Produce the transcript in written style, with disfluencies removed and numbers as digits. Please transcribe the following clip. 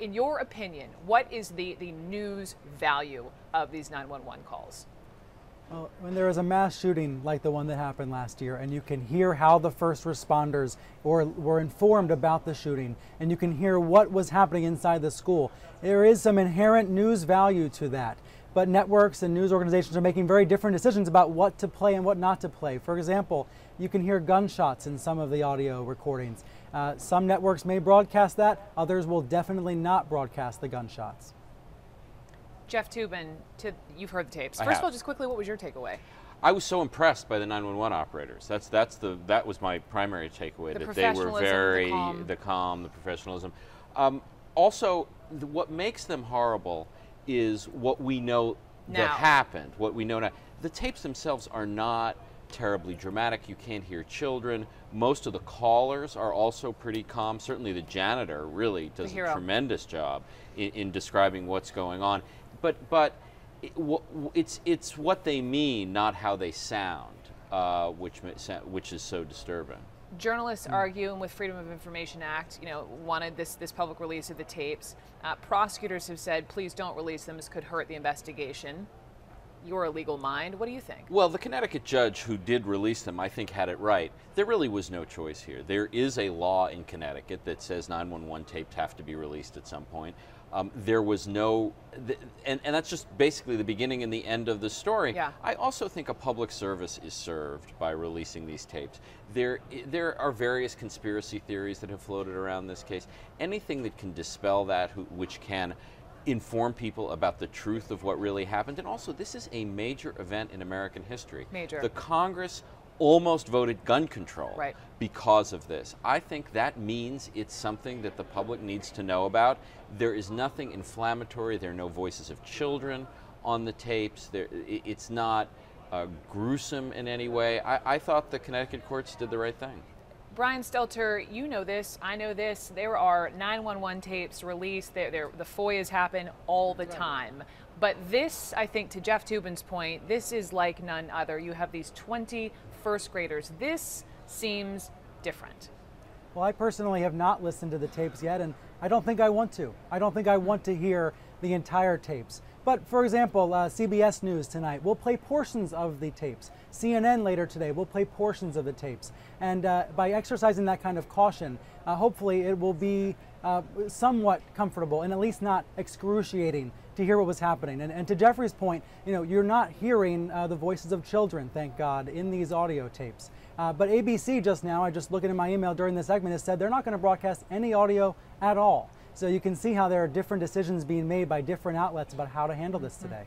In your opinion, what is the news value of these 911 calls? Well, when there is a mass shooting like the one that happened last year, and you can hear how the first responders were informed about the shooting, and you can hear what was happening inside the school, there is some inherent news value to that. But networks and news organizations are making very different decisions about what to play and what not to play. For example, you can hear gunshots in some of the audio recordings. Some networks may broadcast that, others will definitely not broadcast the gunshots. Jeff Toobin, you've heard the tapes. I First have. of all, just quickly, what was your takeaway? I was so impressed by the 911 operators. That was my primary takeaway. The That they were very the calm. the professionalism. Also, what makes them horrible is what we know that happened. What we know now. The tapes themselves are not terribly dramatic. You can't hear children. Most of the callers are also pretty calm. Certainly, the janitor really does a tremendous job in describing what's going on. But it's what they mean, not how they sound, which is so disturbing. Journalists arguing with Freedom of Information Act, wanted this public release of the tapes. Prosecutors have said, please don't release them. This could hurt the investigation. You're a legal mind. What do you think? Well, the Connecticut judge who did release them, I think, had it right. There really was no choice here. There is a law in Connecticut that says 911 tapes have to be released at some point. There was no, and that's just basically the beginning and the end of the story. Yeah. I also think a public service is served by releasing these tapes. There are various conspiracy theories that have floated around this case. Anything that can dispel that, which can inform people about the truth of what really happened. And also, this is a major event in American history. Major. The Congress almost voted gun control Right. because of this. I think that means it's something that the public needs to know about. There is nothing inflammatory. There are no voices of children on the tapes. It's not gruesome in any way. I thought the Connecticut courts did the right thing. Brian Stelter, you know this, I know this. There are 911 tapes released. The FOIAs happen all the time. But this, I think, to Jeff Toobin's point, this is like none other. You have these 20 first graders. This seems different. Well, I personally have not listened to the tapes yet, and I don't think I want to. I don't think I want to hear the entire tapes. But for example, CBS News tonight will play portions of the tapes. CNN later today will play portions of the tapes. And by exercising that kind of caution, hopefully it will be somewhat comfortable and at least not excruciating to hear what was happening. And to Jeffrey's point, you're not hearing the voices of children, thank God, in these audio tapes. But ABC just now, I just looking at my email during this segment, has said they're not going to broadcast any audio at all. So you can see how there are different decisions being made by different outlets about how to handle this today.